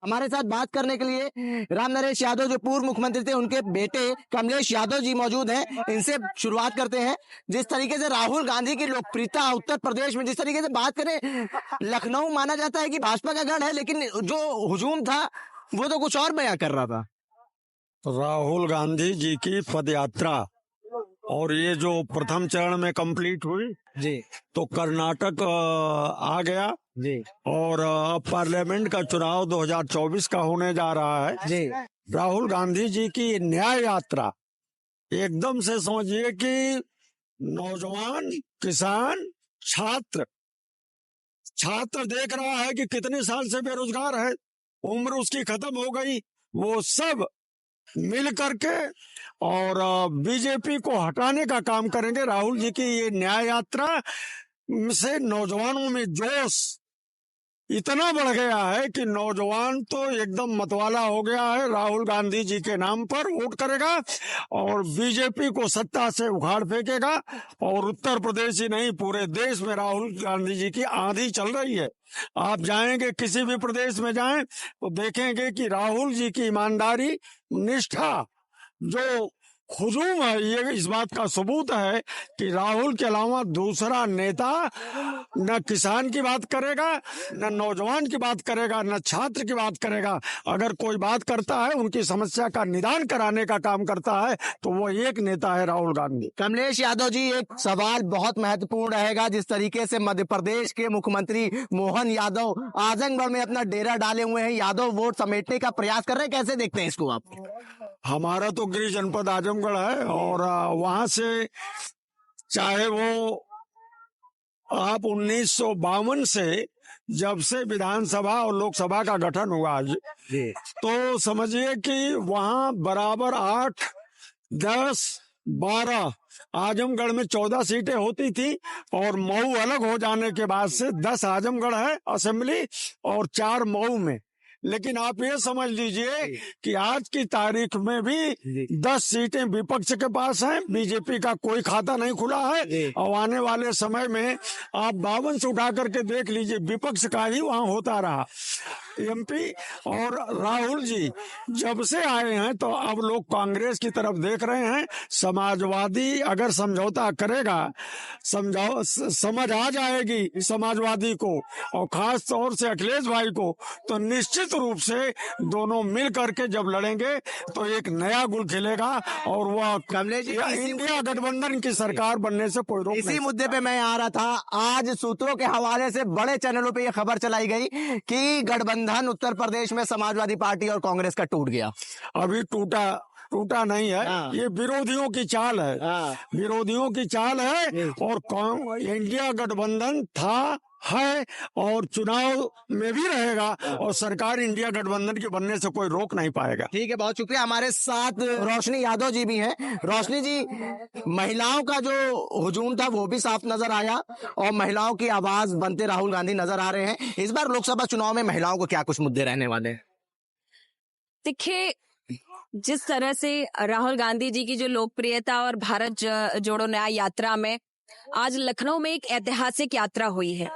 हमारे साथ बात करने के लिए राम नरेश यादव जो पूर्व मुख्यमंत्री थे उनके बेटे कमलेश यादव जी मौजूद हैं। इनसे शुरुआत करते हैं। जिस तरीके से राहुल गांधी की लोकप्रियता उत्तर प्रदेश में, जिस तरीके से बात करें, लखनऊ माना जाता है कि भाजपा का गढ़ है, लेकिन जो हुजूम था वो तो कुछ और बयां कर रहा था। राहुल गांधी जी की पद यात्रा और ये जो प्रथम चरण में कंप्लीट हुई जी तो कर्नाटक आ गया जी और पार्लियामेंट का चुनाव 2024 का होने जा रहा है जी। राहुल गांधी जी की न्याय यात्रा एकदम से समझिए कि नौजवान, किसान, छात्र देख रहा है कि कितने साल से बेरोजगार है, उम्र उसकी खत्म हो गई, वो सब मिल करके और बीजेपी को हटाने का काम करेंगे। राहुल जी की ये न्याय यात्रा से नौजवानों में जोश इतना बढ़ गया है कि नौजवान तो एकदम मतवाला हो गया है। राहुल गांधी जी के नाम पर वोट करेगा और बीजेपी को सत्ता से उखाड़ फेंकेगा। और उत्तर प्रदेश ही नहीं, पूरे देश में राहुल गांधी जी की आंधी चल रही है। आप जाएंगे, किसी भी प्रदेश में जाएं तो देखेंगे कि राहुल जी की ईमानदारी, निष्ठा, जो हुजूम है, ये इस बात का सबूत है कि राहुल के अलावा दूसरा नेता न किसान की बात करेगा, न नौजवान की बात करेगा, न छात्र की बात करेगा। अगर कोई बात करता है, उनकी समस्या का निदान कराने का काम करता है, तो वो एक नेता है, राहुल गांधी। कमलेश यादव जी, एक सवाल बहुत महत्वपूर्ण रहेगा। जिस तरीके से मध्य प्रदेश के मुख्यमंत्री मोहन यादव आजमगढ़ में अपना डेरा डाले हुए हैं, यादव वोट समेटने का प्रयास कर रहे हैं, कैसे देखते हैं इसको आप? हमारा तो गृह जनपद आजमगढ़ है और वहां से चाहे वो आप 1952 से जब से विधानसभा और लोकसभा का गठन हुआ तो समझिए कि वहां बराबर 8, 10, 12 आजमगढ़ में 14 सीटें होती थी और मऊ अलग हो जाने के बाद से 10 आजमगढ़ है असेंबली और 4 मऊ में। लेकिन आप ये समझ लीजिए कि आज की तारीख में भी 10 सीटें विपक्ष के पास हैं, बीजेपी का कोई खाता नहीं खुला है। और आने वाले समय में आप 52 से उठा करके देख लीजिए, विपक्ष का ही वहां होता रहा एमपी। और राहुल जी जब से आए हैं तो अब लोग कांग्रेस की तरफ देख रहे हैं। समाजवादी अगर समझौता करेगा, समझ आ जाएगी समाजवादी को और खास तौर से अखिलेश भाई को, तो निश्चित रूप से दोनों मिल करके जब लड़ेंगे तो एक नया गुल खिलेगा और वह कमलेश इंडिया गठबंधन की सरकार बनने से कोई रोक नहीं। इसी मुद्दे पे मैं आ रहा था। आज सूत्रों के हवाले से बड़े चैनलों पे यह खबर चलाई गई कि गठबंधन उत्तर प्रदेश में समाजवादी पार्टी और कांग्रेस का टूट गया। अभी टूटा नहीं है। ये विरोधियों की चाल है, विरोधियों की चाल है। और इंडिया गठबंधन था, है और चुनाव में भी रहेगा और सरकार इंडिया गठबंधन के बनने से कोई रोक नहीं पाएगा। ठीक है, बहुत शुक्रिया। हमारे साथ रोशनी यादव जी भी हैं। रोशनी जी, महिलाओं का जो हुजूम था वो भी साफ नजर आया और महिलाओं की आवाज बनते राहुल गांधी नजर आ रहे हैं। इस बार लोकसभा चुनाव में महिलाओं को क्या कुछ मुद्दे रहने वाले हैं? देखिए, जिस तरह से राहुल गांधी जी की जो लोकप्रियता और भारत जोड़ो न्याय यात्रा में आज लखनऊ में एक ऐतिहासिक यात्रा हुई है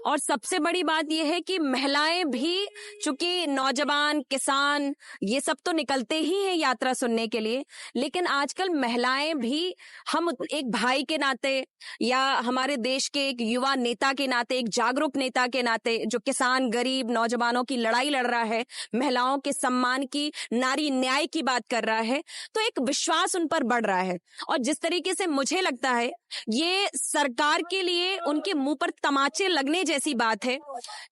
और सबसे बड़ी बात यह है कि महिलाएं भी, चूंकि नौजवान, किसान, ये सब तो निकलते ही हैं यात्रा सुनने के लिए, लेकिन आजकल महिलाएं भी, हम एक भाई के नाते या हमारे देश के एक युवा नेता के नाते, एक जागरूक नेता के नाते जो किसान, गरीब, नौजवानों की लड़ाई लड़ रहा है, महिलाओं के सम्मान की, नारी न्याय की बात कर रहा है, तो एक विश्वास उन पर बढ़ रहा है। और जिस तरीके से मुझे लगता है ये सरकार के लिए उनके मुंह पर तमाचे लगने जैसी बात है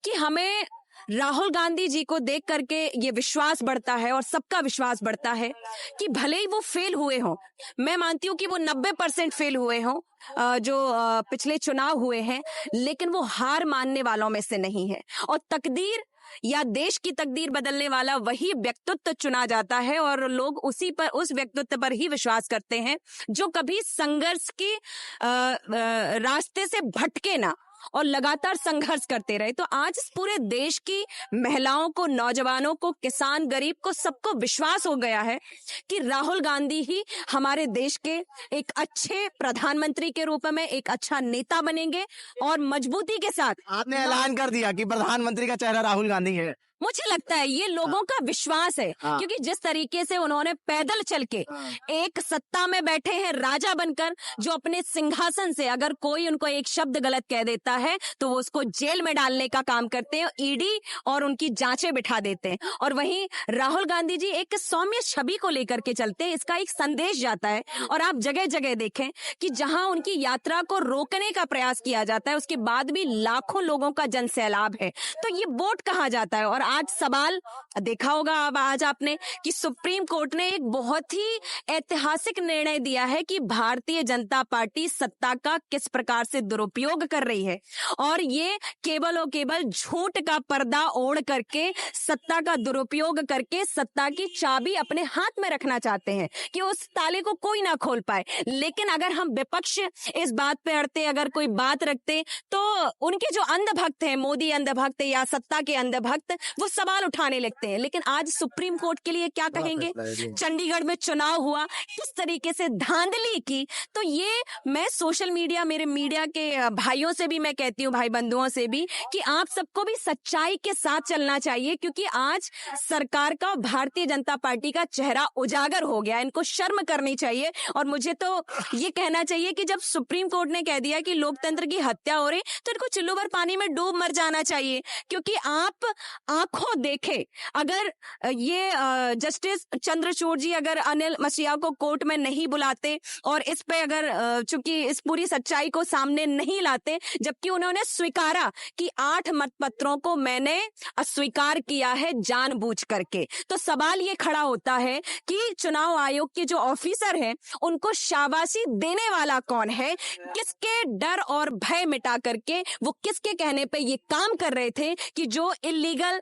कि हमें राहुल गांधी जी को देख करके ये विश्वास बढ़ता है और सबका विश्वास बढ़ता है कि भले ही वो फेल हुए हों, मैं मानती हूँ कि वो 90% फेल हुए हों जो पिछले चुनाव हुए हैं, लेकिन वो हार मानने वालों में से नहीं है। और तकदीर या देश की तकदीर बदलने वाला वही व्यक्तित्व चुना जाता है और लोग उस व्यक्तित्व पर ही विश्वास करते हैं जो कभी संघर्ष के रास्ते से भटके ना और लगातार संघर्ष करते रहे। तो आज इस पूरे देश की महिलाओं को, नौजवानों को, किसान, गरीब को, सबको विश्वास हो गया है कि राहुल गांधी ही हमारे देश के एक अच्छे प्रधानमंत्री के रूप में एक अच्छा नेता बनेंगे और मजबूती के साथ। आपने ऐलान कर दिया कि प्रधानमंत्री का चेहरा राहुल गांधी है। मुझे लगता है ये लोगों का विश्वास है, हाँ। क्योंकि जिस तरीके से उन्होंने पैदल चल के एक सत्ता में बैठे हैं राजा बनकर, जो अपने सिंहासन से अगर कोई उनको एक शब्द गलत कह देता है तो वो उसको जेल में डालने का काम करते हैं, ईडी और उनकी जांचें बिठा देते हैं। और वहीं राहुल गांधी जी एक सौम्य छवि को लेकर के चलते हैं, इसका एक संदेश जाता है। और आप जगह जगह देखें कि जहां उनकी यात्रा को रोकने का प्रयास किया जाता है, उसके बाद भी लाखों लोगों का जनसैलाब है, तो ये वोट कहाँ जाता है। और आज सवाल देखा होगा अब आज आपने कि सुप्रीम कोर्ट ने एक बहुत ही ऐतिहासिक निर्णय दिया है कि भारतीय जनता पार्टी सत्ता का किस प्रकार से दुरुपयोग कर रही है, और ये केवल और केवल झूठ का पर्दा ओढ़ करके सत्ता का दुरुपयोग करके सत्ता की चाबी अपने हाथ में रखना चाहते हैं कि उस ताले को कोई ना खोल पाए। लेकिन अगर हम विपक्ष इस बात पे अड़ते, अगर कोई बात रखते, तो उनके जो अंधभक्त हैं, मोदी अंधभक्त या सत्ता के अंधभक्त, वो सवाल उठाने लगते हैं। लेकिन आज सुप्रीम कोर्ट के लिए क्या कहेंगे? चंडीगढ़ में चुनाव हुआ, किस तरीके से धांधली की, तो ये मैं सोशल मीडिया, मेरे मीडिया के भाइयों से भी मैं कहती हूँ, भाई बंधुओं से भी, कि आप सबको भी सच्चाई के साथ चलना चाहिए, क्योंकि आज सरकार का, भारतीय जनता पार्टी का चेहरा उजागर हो गया। इनको शर्म करनी चाहिए। और मुझे तो ये कहना चाहिए कि जब सुप्रीम कोर्ट ने कह दिया कि लोकतंत्र की हत्या हो रही, तो इनको चुल्लू भर पानी में डूब मर जाना चाहिए। क्योंकि आप आंखों देखे, अगर ये जस्टिस चंद्रचूड़ जी अगर अनिल मसीहा को कोर्ट में नहीं बुलाते और इस पे अगर चूंकि इस पूरी सच्चाई को सामने नहीं लाते, जबकि उन्होंने स्वीकारा कि 8 मतपत्रों को मैंने अस्वीकार किया है जानबूझ करके, तो सवाल ये खड़ा होता है कि चुनाव आयोग के जो ऑफिसर हैं उनको शाबाशी देने वाला कौन है? किसके डर और भय मिटा करके वो किसके कहने पे ये काम कर रहे थे कि जो इलीगल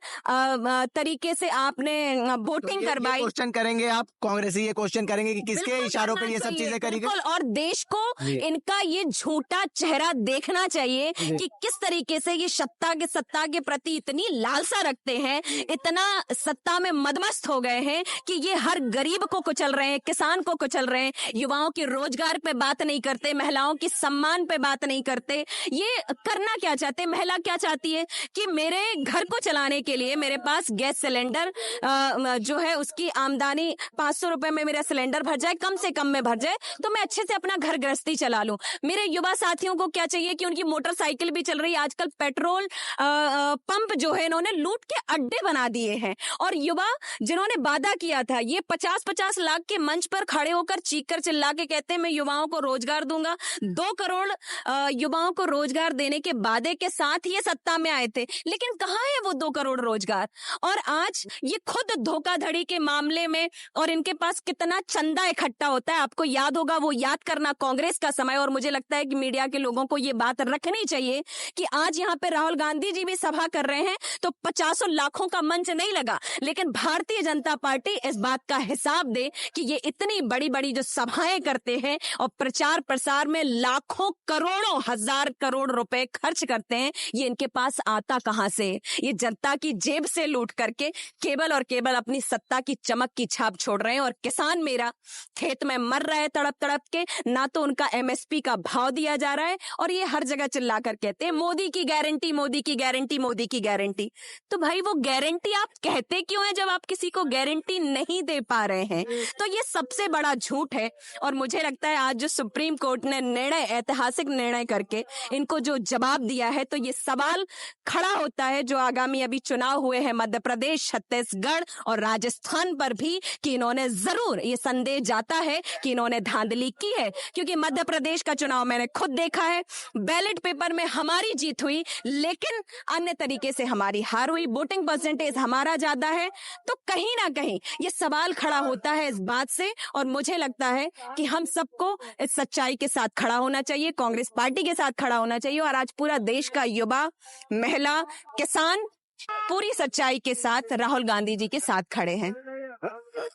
तरीके से आपने वोटिंग करवाई? क्वेश्चन करेंगे आप, कांग्रेसी ये क्वेश्चन करेंगे कि किसके बिल्कुल इशारों पे करना ये सब चाहिए, चीजें करी गई? बिल्कुल। और देश को इनका ये झूठा चेहरा देखना चाहिए कि किस तरीके से ये सत्ता के प्रति इतनी लालसा रखते हैं, इतना सत्ता में मदमस्त हो गए हैं कि ये हर गरीब को कुचल रहे हैं, किसान को कुचल रहे हैं, युवाओं के रोजगार पे बात नहीं करते, महिलाओं की सम्मान पे बात नहीं करते। ये करना क्या चाहते? महिला क्या चाहती है कि मेरे घर को चलाने के लिए मेरे पास गैस सिलेंडर जो है उसकी आमदनी 500 रुपए में मेरा सिलेंडर भर जाए, कम से कम में भर जाए, तो मैं अच्छे से अपना घर गृहस्थी चला लूं। मेरे युवा साथियों को क्या चाहिए कि उनकी मोटरसाइकिल भी चल रही है। आजकल पेट्रोल पंप जो है इन्होंने लूट के अड्डे बना दिए हैं। और युवा जिन्होंने वादा किया था, ये 50-50 लाख के मंच पर खड़े होकर चीख कर चिल्ला के कहते हैं मैं युवाओं को रोजगार दूंगा। 2 करोड़ युवाओं को रोजगार देने के वादे के साथ ये सत्ता में आए थे, लेकिन कहाँ है वो 2 करोड़ रोजगार? और आज ये खुद धोखाधड़ी के मामले में, और इनके पास कितना चंदा इकट्ठा होता है, आपको याद होगा, वो याद करना कांग्रेस का समय। और मुझे लगता है कि मीडिया के लोगों को ये बात रखनी चाहिए कि आज यहाँ पे राहुल गांधी जी भी सभा कर रहे हैं तो 50 लाखों का मंच नहीं लगा, लेकिन भारतीय जनता पार्टी इस बात का हिसाब दे कि ये इतनी बड़ी बड़ी जो सभाएं करते हैं और प्रचार प्रसार में लाखों करोड़ों हजार करोड़ रुपए खर्च करते हैं, ये इनके पास आता कहां से? ये जनता की जेब से लूट करके केवल और केवल अपनी सत्ता की चमक की छाप छोड़ रहे हैं। और किसान मेरा खेत में मर रहा है तड़प तड़प के, ना तो उनका एमएसपी का भाव दिया जा रहा है, और ये हर जगह चिल्ला कर कहते हैं मोदी की गारंटी, मोदी की गारंटी, मोदी की गारंटी। तो भाई वो गारंटी आप कहते क्यों है जब आप किसी को गारंटी नहीं दे पा रहे हैं? तो ये सबसे बड़ा झूठ है। और मुझे लगता है आज जो सुप्रीम कोर्ट ने निर्णय, ऐतिहासिक निर्णय करके इनको जो जवाब दिया है, तो ये सवाल खड़ा होता है जो आगामी अभी चुनाव हुए हैं मध्य प्रदेश, छत्तीसगढ़ और राजस्थान पर भी, कि इन्होंने जरूर, ये संदेश जाता है कि इन्होंने धांधली की है। क्योंकि मध्य प्रदेश का चुनाव मैंने खुद देखा है, बैलेट पेपर में हमारी जीत हुई, लेकिन अन्य तरीके से हमारी हार हुई, वोटिंग परसेंटेज हमारा ज्यादा है। तो कहीं ना कहीं ये सवाल खड़ा होता है इस बात से। और मुझे लगता है कि हम सबको इस सच्चाई के साथ खड़ा होना चाहिए, कांग्रेस पार्टी के साथ खड़ा होना चाहिए। और आज पूरा देश का युवा, महिला, किसान पूरी सच्चाई के साथ राहुल गांधी जी के साथ खड़े हैं।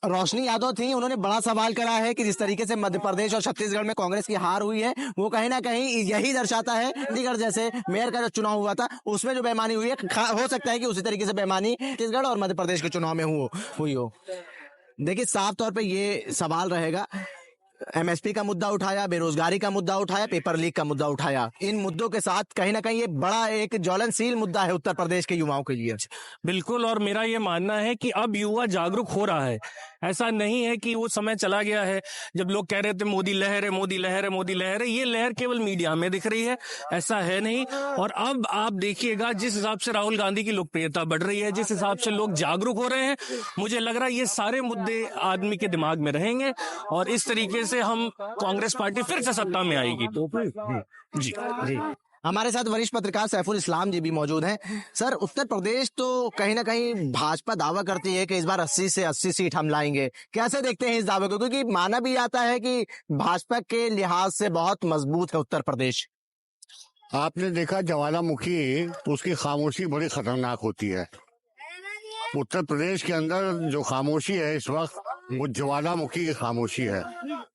रोशनी यादव थी, उन्होंने बड़ा सवाल करा है कि जिस तरीके से मध्य प्रदेश और छत्तीसगढ़ में कांग्रेस की हार हुई है, वो कहीं ना कहीं यही दर्शाता है चंडीगढ़ जैसे मेयर का जो चुनाव हुआ था उसमें जो बेईमानी हुई है, हो सकता है कि उसी तरीके से बेईमानी छत्तीसगढ़ और मध्य प्रदेश के चुनाव में हुई हो। देखिए साफ तौर पे ये सवाल रहेगा एमएसपी का मुद्दा उठाया, बेरोजगारी का मुद्दा उठाया, पेपर लीक का मुद्दा उठाया। इन मुद्दों के साथ कहीं ना कहीं ये बड़ा एक ज्वलनशील मुद्दा है उत्तर प्रदेश के युवाओं के लिए। बिल्कुल, और मेरा ये मानना है कि अब युवा जागरूक हो रहा है। ऐसा नहीं है कि वो समय चला गया है जब लोग कह रहे थे मोदी लहर है, मोदी लहर है, मोदी लहर है। ये लहर केवल मीडिया में दिख रही है, ऐसा है नहीं। और अब आप देखिएगा जिस हिसाब से राहुल गांधी की लोकप्रियता बढ़ रही है, जिस हिसाब से लोग जागरूक हो रहे हैं, मुझे लग रहा है ये सारे मुद्दे आदमी के दिमाग में रहेंगे और इस तरीके से हम कांग्रेस पार्टी फिर से सत्ता में आएगी। जी जी, हमारे साथ वरिष्ठ पत्रकार सैफुल इस्लाम जी भी मौजूद हैं। सर, उत्तर प्रदेश तो कहीं ना कहीं भाजपा दावा करती है कि इस बार 80 से 80 सीट हम लाएंगे। कैसे देखते हैं इस दावे को, क्योंकि माना भी जाता है कि भाजपा के लिहाज से बहुत मजबूत है उत्तर प्रदेश। आपने देखा ज्वालामुखी, उसकी खामोशी बड़ी खतरनाक होती है। उत्तर प्रदेश के अंदर जो खामोशी है इस वक्त, वो ज्वालामुखी की खामोशी है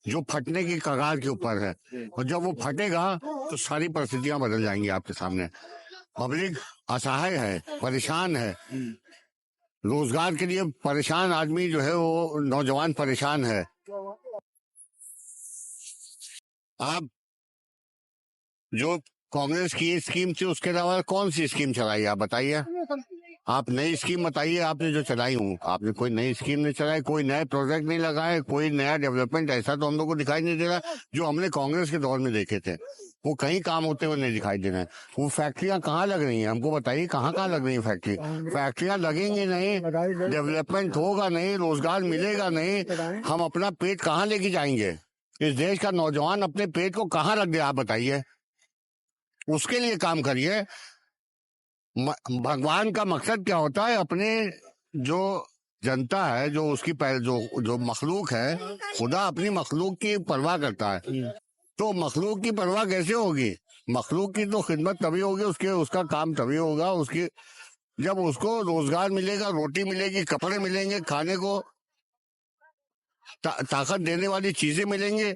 जो फटने की कगार के ऊपर है। और जब वो फटेगा तो सारी परिस्थितियां बदल जाएंगी आपके सामने। पब्लिक असहाय है, परेशान है, रोजगार के लिए परेशान आदमी जो है, वो नौजवान परेशान है। आप जो कांग्रेस की स्कीम थी उसके अलावा कौन सी स्कीम चलाई, आप बताइए। आप नई स्कीम बताइए आपने जो चलाई हूँ। आपने कोई नई स्कीम नहीं चलाई, कोई नए प्रोजेक्ट नहीं लगाए, कोई नया डेवलपमेंट ऐसा तो हम लोग को दिखाई नहीं दे रहा जो हमने कांग्रेस के दौर में देखे थे। वो कहीं काम होते हुए नहीं दिखाई दे रहे हैं। वो फैक्ट्रियां कहाँ लग रही हैं, हमको बताइए, कहाँ लग रही हैं फैक्ट्री। फैक्ट्रियां लगेंगे नहीं, डेवलपमेंट होगा नहीं, रोजगार मिलेगा नहीं, हम अपना पेट कहाँ लेके जाएंगे। इस देश का नौजवान अपने पेट को कहाँ रख दे, आप बताइए। उसके लिए काम करिए। भगवान का मकसद क्या होता है, अपने जो जनता है, जो उसकी जो मखलूक है, खुदा अपनी मखलूक की परवाह करता है। तो मखलूक की परवाह कैसे होगी? मखलूक की तो खिदमत तभी होगी, उसका काम तभी होगा, जब उसको रोजगार मिलेगा, रोटी मिलेगी, कपड़े मिलेंगे, खाने को ताकत देने वाली चीजें मिलेंगे,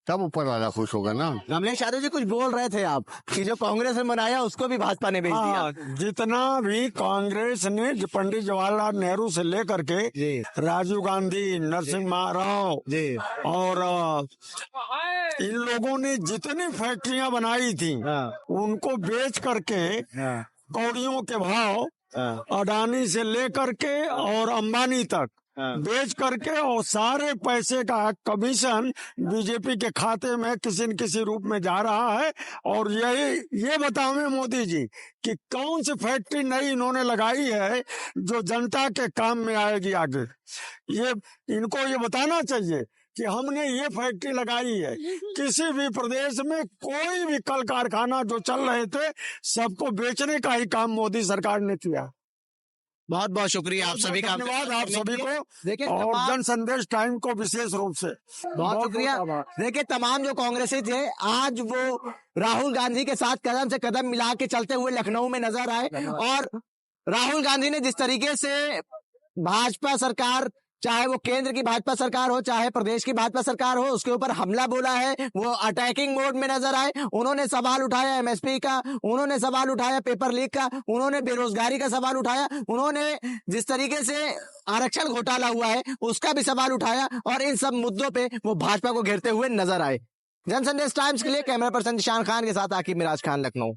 तब ऊपर वाला खुश होगा ना। कमलेश यादव जी, कुछ बोल रहे थे आप कि जो कांग्रेस ने बनाया उसको भी भाजपा ने भेज दिया। जितना भी कांग्रेस ने पंडित जवाहरलाल नेहरू से लेकर के राजीव गांधी, नरसिम्हा राव और इन लोगों ने जितनी फैक्ट्रियां बनाई थी, उनको बेच करके कौड़ियों के भाव अडानी से लेकर के और अंबानी तक बेच करके, और सारे पैसे का कमीशन बीजेपी के खाते में किसी न किसी रूप में जा रहा है। और ये बताओ मोदी जी कि कौन सी फैक्ट्री नई इन्होंने लगाई है जो जनता के काम में आएगी आगे। ये इनको ये बताना चाहिए कि हमने ये फैक्ट्री लगाई है। किसी भी प्रदेश में कोई भी कल कारखाना जो चल रहे थे, सबको बेचने का ही काम मोदी सरकार ने किया। बहुत बहुत शुक्रिया आप सभी का, धन्यवाद आप सभी को। देखिए, और जन संदेश टाइम को विशेष रूप से बहुत शुक्रिया। देखिए, तमाम जो कांग्रेसी थे आज वो राहुल गांधी के साथ कदम से कदम मिला के चलते हुए लखनऊ में नजर आए। और राहुल गांधी ने जिस तरीके से भाजपा सरकार, चाहे वो केंद्र की भाजपा सरकार हो, चाहे प्रदेश की भाजपा सरकार हो, उसके ऊपर हमला बोला है, वो अटैकिंग मोड में नजर आए। उन्होंने सवाल उठाया एमएसपी का, उन्होंने सवाल उठाया पेपर लीक का, उन्होंने बेरोजगारी का सवाल उठाया, उन्होंने जिस तरीके से आरक्षण घोटाला हुआ है उसका भी सवाल उठाया। और इन सब मुद्दों पे वो भाजपा को घेरते हुए नजर आए। जन संदेश टाइम्स के लिए कैमरा पर्सन निशान खान के साथ आकिब मिराज खान, लखनऊ।